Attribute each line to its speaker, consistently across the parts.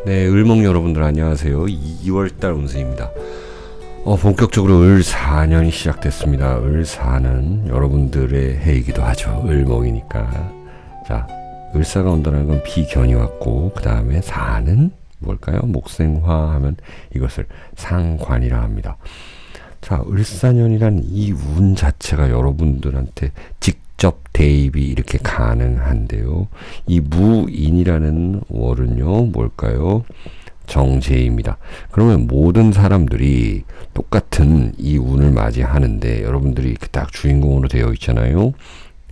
Speaker 1: 네, 을목 여러분들 안녕하세요. 2월달 운세입니다. 본격적으로 을 4년이 시작됐습니다. 을 4는 여러분들의 해이기도 하죠. 을목이니까. 자, 을사가 온다는 건 비견이 왔고, 그 다음에 4는 뭘까요? 목생화 하면 이것을 상관이라 합니다. 자, 을사년이란 이 운 자체가 여러분들한테 직접 대입이 이렇게 가능한데요. 이 무인이라는 월은요, 뭘까요? 정제입니다. 그러면 모든 사람들이 똑같은 이 운을 맞이하는데 여러분들이 이렇게 딱 주인공으로 되어 있잖아요.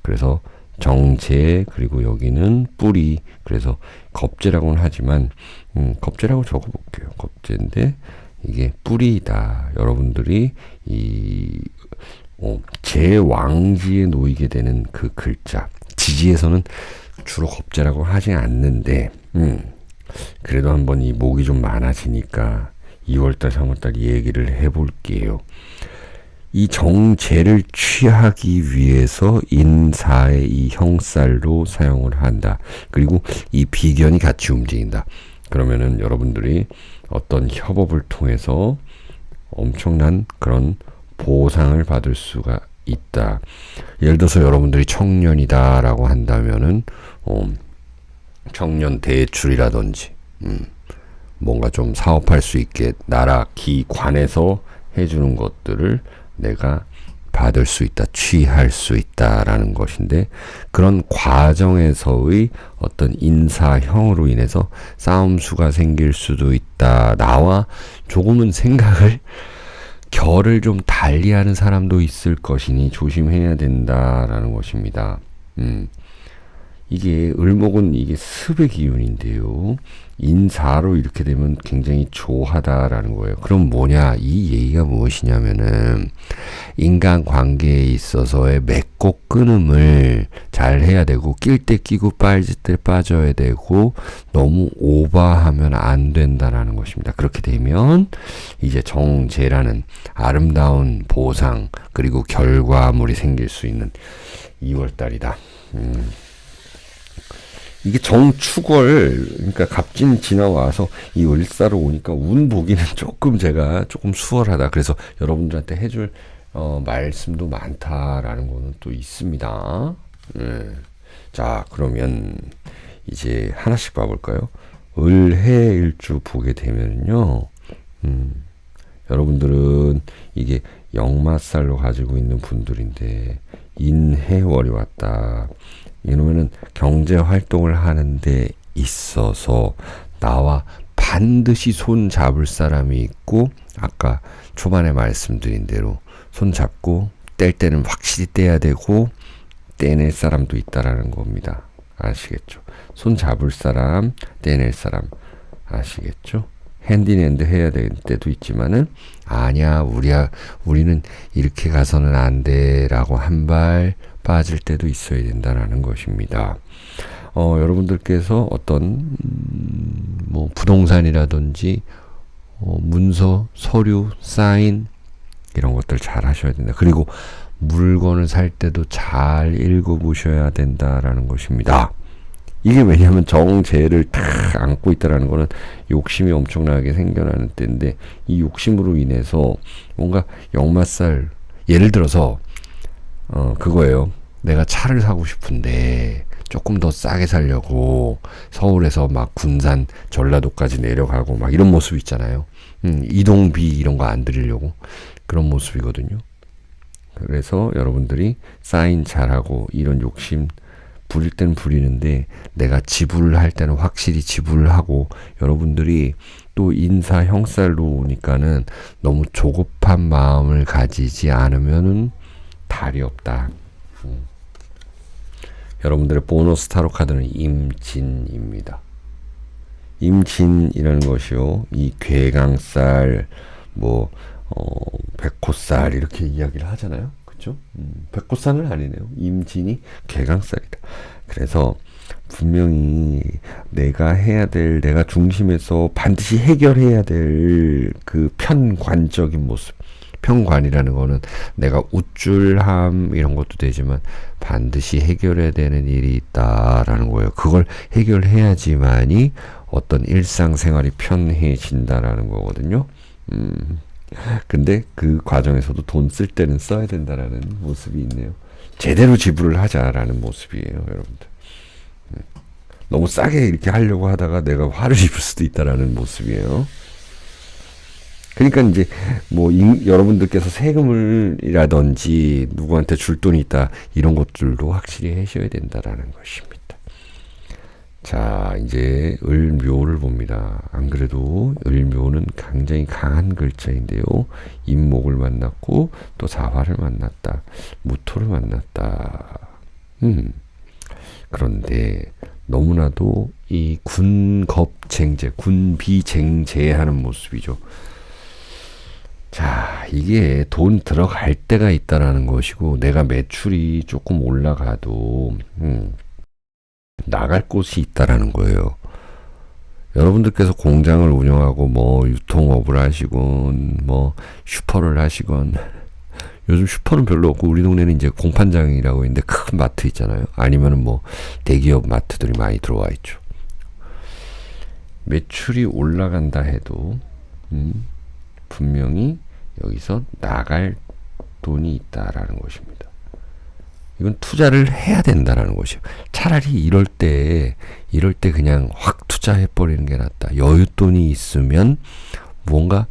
Speaker 1: 그래서 정제, 그리고 여기는 뿌리, 그래서 겁제라고는 하지만 겁제라고 적어볼게요. 겁제인데 이게 뿌리이다. 여러분들이 이 제왕지에 놓이게 되는 그 글자, 지지에서는 주로 겁제라고 하지 않는데 그래도 한번 이 목이 좀 많아지니까 2월달 3월달 얘기를 해볼게요. 이 정제를 취하기 위해서 인사의 이 형살로 사용을 한다. 그리고 이 비견이 같이 움직인다. 그러면은 여러분들이 어떤 협업을 통해서 엄청난 그런 보상을 받을 수가 있다. 예를 들어서 여러분들이 청년이다라고 한다면은 청년 대출이라든지 뭔가 좀 사업할 수 있게 나라 기관에서 해주는 것들을 내가 받을 수 있다, 취할 수 있다라는 것인데, 그런 과정에서의 어떤 인사형으로 인해서 싸움수가 생길 수도 있다. 나와 조금은 생각을 결을 좀 달리하는 사람도 있을 것이니 조심해야 된다라는 것입니다. 이게 을목은 이게 습의 기운인데요. 인사로 이렇게 되면 굉장히 조하다라는 거예요. 그럼 뭐냐? 이 얘기가 무엇이냐면은 인간관계에 있어서의 맺고 끊음을 잘 해야 되고, 낄 때 끼고 빠질 때 빠져야 되고, 너무 오버하면 안 된다라는 것입니다. 그렇게 되면 이제 정제라는 아름다운 보상 그리고 결과물이 생길 수 있는 2월달이다. 이게 정축월, 그러니까 갑진 지나와서 이 을사로 오니까 운 보기는 제가 조금 수월하다. 그래서 여러분들한테 해줄 말씀도 많다라는 거는 또 있습니다. 자, 그러면 이제 하나씩 봐볼까요? 을해일주 보게 되면요, 여러분들은 이게 역마살로 가지고 있는 분들인데 인해월이 왔다. 이러면은 경제 활동을 하는데 있어서 나와 반드시 손 잡을 사람이 있고, 아까 초반에 말씀드린 대로 손 잡고 뗄 때는 확실히 떼야 되고 떼낼 사람도 있다라는 겁니다. 아시겠죠? 손 잡을 사람, 떼낼 사람, 아시겠죠? 핸디핸드 해야 될 때도 있지만은 아니야, 우리는 이렇게 가서는 안 돼라고 한 발 빠질 때도 있어야 된다는 것입니다. 여러분들께서 어떤 뭐 부동산이라든지 문서, 서류, 사인 이런 것들 잘 하셔야 된다. 그리고 물건을 살 때도 잘 읽어보셔야 된다라는 것입니다. 이게 왜냐하면 정제를 탁 안고 있다라는 거는 욕심이 엄청나게 생겨나는 때인데, 이 욕심으로 인해서 뭔가 역마살, 예를 들어서 그거예요. 내가 차를 사고 싶은데 조금 더 싸게 살려고 서울에서 막 군산, 전라도까지 내려가고 막 이런 모습 있잖아요. 이동비 이런 거 안 드리려고 그런 모습이거든요. 그래서 여러분들이 사인 잘하고 이런 욕심 부릴 때는 부리는데, 내가 지불을 할 때는 확실히 지불을 하고, 여러분들이 또 인사 형살로 오니까는 너무 조급한 마음을 가지지 않으면은 달이 없다. 여러분들의 보너스 타로 카드는 임진입니다. 임진이라는 것이요, 이 괴강살, 백호살 이렇게 이야기를 하잖아요. 그렇죠? 백호살은 아니네요. 임진이 괴강살이다. 그래서 분명히 내가 내가 중심에서 반드시 해결해야 될 그 편관적인 모습, 평관이라는 거는 내가 우쭐함 이런 것도 되지만 반드시 해결해야 되는 일이 있다라는 거예요. 그걸 해결해야지만이 어떤 일상생활이 편해진다라는 거거든요. 근데 그 과정에서도 돈 쓸 때는 써야 된다라는 모습이 있네요. 제대로 지불을 하자라는 모습이에요, 여러분들. 너무 싸게 이렇게 하려고 하다가 내가 화를 입을 수도 있다라는 모습이에요. 그러니까 이제 뭐 여러분들께서 세금을이라든지 누구한테 줄 돈이 있다 이런 것들도 확실히 하셔야 된다라는 것입니다. 자, 이제 을묘를 봅니다. 안 그래도 을묘는 굉장히 강한 글자인데요. 임목을 만났고 또 사화를 만났다. 무토를 만났다. 그런데 너무나도 이 군겁쟁제, 군비쟁제하는 모습이죠. 자, 이게 돈 들어갈 때가 있다라는 것이고 내가 매출이 조금 올라가도 나갈 곳이 있다라는 거예요. 여러분들께서 공장을 운영하고 뭐 유통업을 하시건 뭐 슈퍼를 하시건 요즘 슈퍼는 별로 없고 우리 동네는 이제 공판장이라고 있는데 큰 마트 있잖아요. 아니면은 뭐 대기업 마트들이 많이 들어와 있죠. 매출이 올라간다 해도 분명히 여기서 나갈 돈이 있다라는 것입니다. 이건 투자를 해야 된다라는 것이에요. 차라리 이럴 때 그냥 확 투자해버리는 게 낫다. 여윳돈이 있으면 뭔가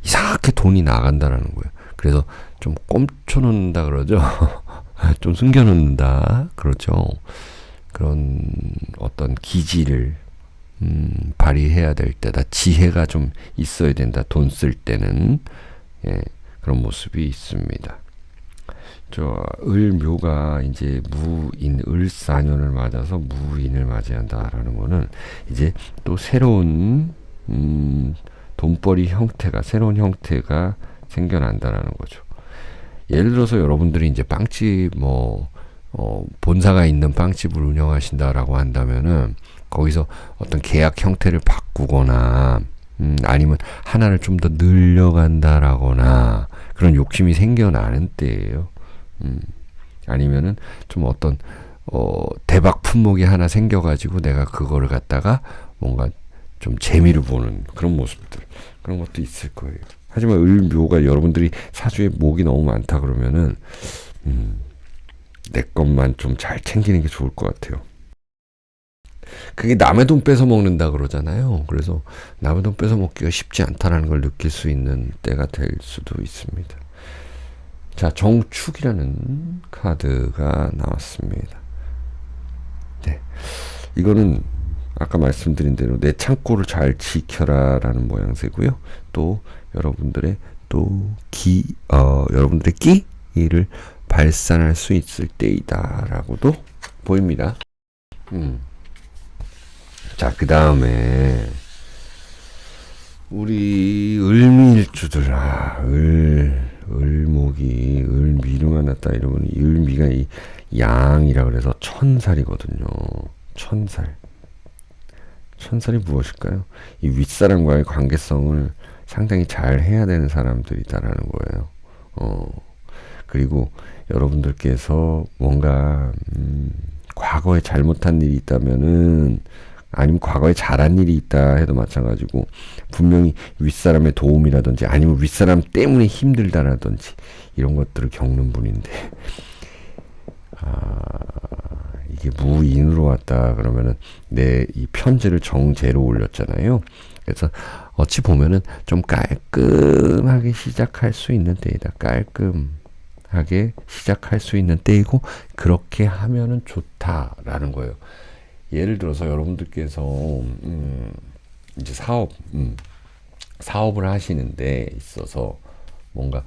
Speaker 1: 이상하게 돈이 나간다라는 거예요. 그래서 좀 꼼쳐놓는다 그러죠. 좀 숨겨놓는다. 그렇죠. 그런 어떤 기지를 발휘해야 될 때다. 지혜가 좀 있어야 된다. 돈 쓸 때는. 예, 그런 모습이 있습니다. 을묘가 이제 무인, 을사년을 맞아서 무인을 맞이한다라는 거는 이제 또 새로운 돈벌이 형태가, 새로운 형태가 생겨난다라는 거죠. 예를 들어서 여러분들이 이제 빵집 본사가 있는 빵집을 운영하신다라고 한다면은 거기서 어떤 계약 형태를 바꾸거나 아니면 하나를 좀 더 늘려간다라거나 그런 욕심이 생겨나는 때예요. 아니면은 좀 어떤 대박 품목이 하나 생겨가지고 내가 그거를 갖다가 뭔가 좀 재미를 보는 그런 모습들, 그런 것도 있을 거예요. 하지만 을묘가 여러분들이 사주에 목이 너무 많다 그러면은 내 것만 좀 잘 챙기는 게 좋을 것 같아요. 그게 남의 돈 뺏어 먹는다 그러잖아요. 그래서 남의 돈 뺏어 먹기가 쉽지 않다는 걸 느낄 수 있는 때가 될 수도 있습니다. 자, 정축이라는 카드가 나왔습니다. 네, 이거는 아까 말씀드린 대로 내 창고를 잘 지켜라 라는 모양새고요. 또 여러분들의 여러분들의 끼를 발산할 수 있을 때이다 라고도 보입니다. 자, 그 다음에 우리 을미일주들, 을목이 을미를 만났다 이러면 을미가 이 양이라 그래서 천살이거든요. 천살이 무엇일까요? 이 윗사람과의 관계성을 상당히 잘 해야 되는 사람들이다라는 거예요. 그리고 여러분들께서 뭔가 과거에 잘못한 일이 있다면은 아니면 과거에 잘한 일이 있다 해도 마찬가지고 분명히 윗사람의 도움이라든지 아니면 윗사람 때문에 힘들다라든지 이런 것들을 겪는 분인데 이게 무인으로 왔다 그러면은 내 이 편제를 정제로 올렸잖아요. 그래서 어찌 보면은 좀 깔끔하게 시작할 수 있는 때이다. 깔끔하게 시작할 수 있는 때이고 그렇게 하면은 좋다라는 거예요. 예를 들어서 여러분들께서 이제 사업을 하시는 데 있어서 뭔가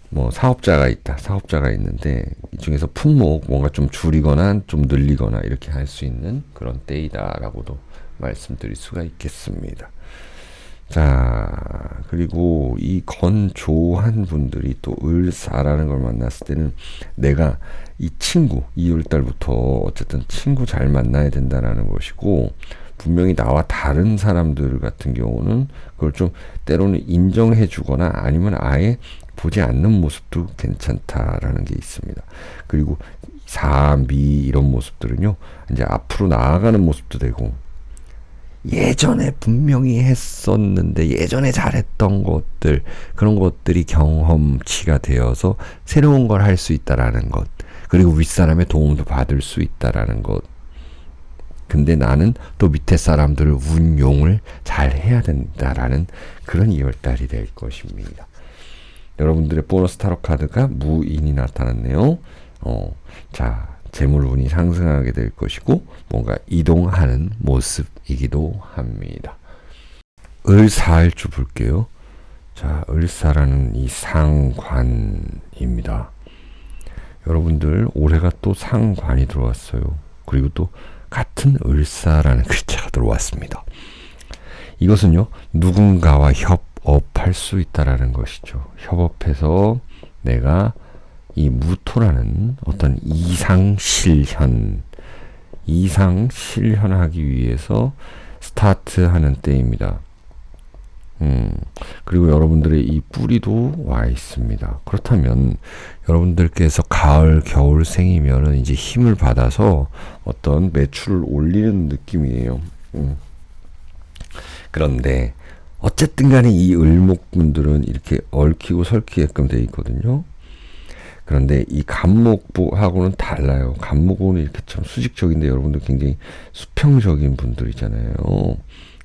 Speaker 1: 뭐 사업자가 있는데 이 중에서 품목 뭔가 좀 줄이거나 좀 늘리거나 이렇게 할 수 있는 그런 때이다라고도 말씀드릴 수가 있겠습니다. 자, 그리고 이 건조한 분들이 또 을사라는 걸 만났을 때는 내가 이 친구 2월달부터 어쨌든 친구 잘 만나야 된다라는 것이고 분명히 나와 다른 사람들 같은 경우는 그걸 좀 때로는 인정해 주거나 아니면 아예 보지 않는 모습도 괜찮다라는 게 있습니다. 그리고 사, 미 이런 모습들은요, 이제 앞으로 나아가는 모습도 되고, 예전에 분명히 했었는데 예전에 잘했던 것들, 그런 것들이 경험치가 되어서 새로운 걸 할 수 있다라는 것, 그리고 윗사람의 도움도 받을 수 있다라는 것. 근데 나는 또 밑에 사람들을 운용을 잘 해야 된다라는 그런 2월달이 될 것입니다. 여러분들의 보너스 타로 카드가 무인이 나타났네요. 자, 재물운이 상승하게 될 것이고 뭔가 이동하는 모습이기도 합니다. 을사일주 볼게요. 자, 을사라는 이 상관입니다. 여러분들 올해가 또 상관이 들어왔어요. 그리고 또 같은 을사라는 글자가 들어왔습니다. 이것은요, 누군가와 협업할 수 있다라는 것이죠. 협업해서 내가 이 무토라는 어떤 이상실현하기 위해서 스타트하는 때입니다. 그리고 여러분들의 이 뿌리도 와 있습니다. 그렇다면 여러분들께서 가을, 겨울생이면은 이제 힘을 받아서 어떤 매출을 올리는 느낌이에요. 그런데 어쨌든 간에 이 을목분들은 이렇게 얽히고 설키게끔 돼 있거든요. 그런데 이 간목하고는 달라요. 간목은 이렇게 참 수직적인데 여러분들 굉장히 수평적인 분들이잖아요.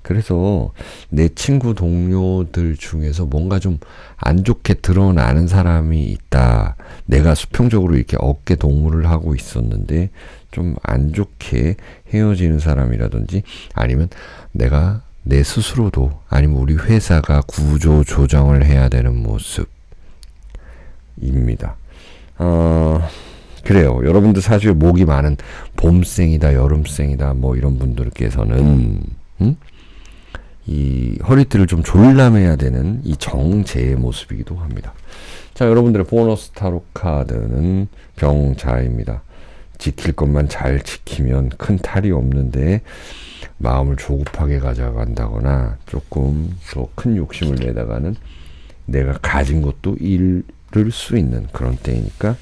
Speaker 1: 그래서 내 친구 동료들 중에서 뭔가 좀 안 좋게 드러나는 사람이 있다. 내가 수평적으로 이렇게 어깨 동무를 하고 있었는데 좀 안 좋게 헤어지는 사람이라든지 아니면 내가 내 스스로도 아니면 우리 회사가 구조 조정을 해야 되는 모습입니다. 그래요. 여러분들 사실 목이 많은 봄생이다, 여름생이다, 뭐 이런 분들께서는 이 허리띠를 좀 졸라매야 되는 이 정제의 모습이기도 합니다. 자, 여러분들의 보너스 타로 카드는 병자입니다. 지킬 것만 잘 지키면 큰 탈이 없는데 마음을 조급하게 가져간다거나 조금 더 큰 욕심을 내다가는 내가 가진 것도 잃을 수 있는 그런 때이니까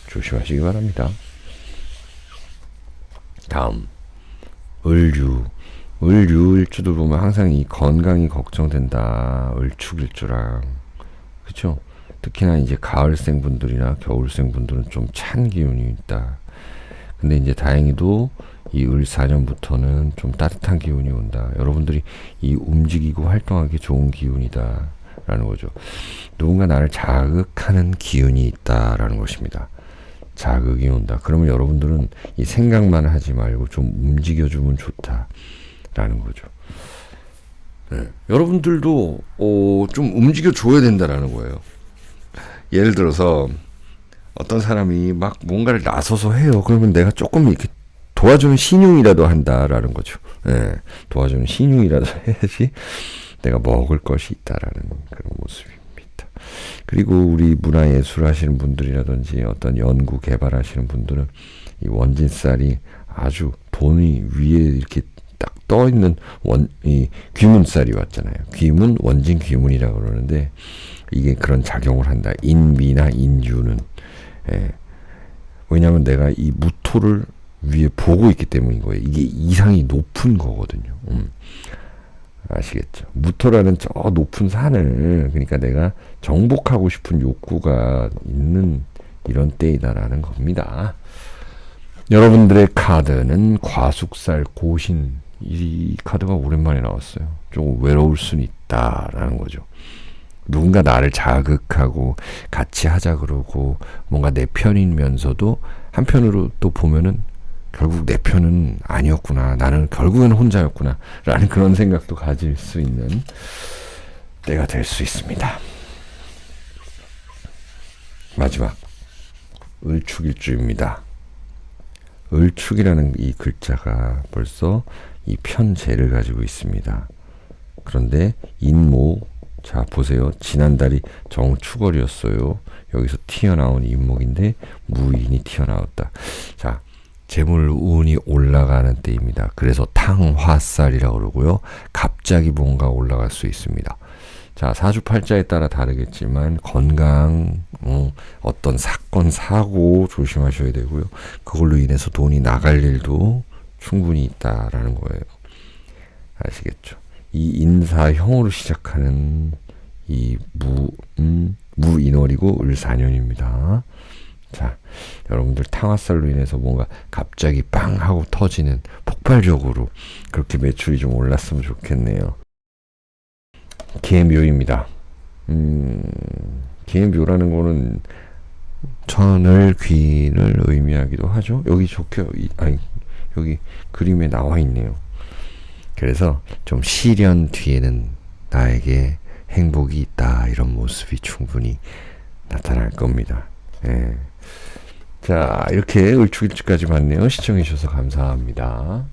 Speaker 1: 조심하시기 바랍니다. 다음 을유일주들 보면 항상 이 건강이 걱정된다. 을축일주랑 그렇죠? 특히나 이제 가을생 분들이나 겨울생 분들은 좀 찬 기운이 있다. 근데 이제 다행히도 이 을사년부터는 좀 따뜻한 기운이 온다. 여러분들이 이 움직이고 활동하기 좋은 기운이다 라는 거죠. 누군가 나를 자극하는 기운이 있다라는 것입니다. 자극이 온다. 그러면 여러분들은 이 생각만 하지 말고 좀 움직여주면 좋다라는 거죠. 네. 여러분들도 좀 움직여줘야 된다라는 거예요. 예를 들어서 어떤 사람이 막 뭔가를 나서서 해요. 그러면 내가 조금 이렇게 도와주는 신용이라도 한다라는 거죠. 네. 도와주는 신용이라도 해야지 내가 먹을 것이 있다라는 그런 모습입니다. 그리고 우리 문화예술 하시는 분들이라든지 어떤 연구 개발하시는 분들은 이 원진쌀이 아주 돈이 위에 이렇게 딱 떠 있는 이 귀문쌀이 왔잖아요. 귀문, 원진 귀문이라고 그러는데 이게 그런 작용을 한다. 인미나 인유는. 예. 왜냐하면 내가 이 무토를 위에 보고 있기 때문인 거예요. 이게 이상이 높은 거거든요. 아시겠죠? 무토라는 저 높은 산을 그러니까 내가 정복하고 싶은 욕구가 있는 이런 때이다라는 겁니다. 여러분들의 카드는 과숙살 고신. 이 카드가 오랜만에 나왔어요. 조금 외로울 수는 있다라는 거죠. 누군가 나를 자극하고 같이 하자 그러고 뭔가 내 편이면서도 한편으로 또 보면은 결국 내 편은 아니었구나. 나는 결국엔 혼자였구나. 라는 그런 생각도 가질 수 있는 때가 될 수 있습니다. 마지막 을축일주입니다. 을축이라는 이 글자가 벌써 이 편재를 가지고 있습니다. 그런데 인모, 자 보세요. 지난달이 정축월이었어요. 여기서 튀어나온 인목인데 무인이 튀어나왔다. 자, 재물 운이 올라가는 때입니다. 그래서 탕화살이라고 그러고요. 갑자기 뭔가 올라갈 수 있습니다. 자, 사주팔자에 따라 다르겠지만 건강, 어떤 사건, 사고 조심하셔야 되고요. 그걸로 인해서 돈이 나갈 일도 충분히 있다라는 거예요. 아시겠죠? 이 인사형으로 시작하는 이 무인월이고 을사년입니다. 자, 여러분들 탕화살로 인해서 뭔가 갑자기 빵 하고 터지는 폭발적으로 그렇게 매출이 좀 올랐으면 좋겠네요. 계묘입니다. 계묘라는 거는 천을 귀인을 의미하기도 하죠. 여기 여기 그림에 나와 있네요. 그래서 좀 시련 뒤에는 나에게 행복이 있다, 이런 모습이 충분히 나타날 겁니다. 예. 자, 이렇게 을축일주까지 봤네요. 시청해주셔서 감사합니다.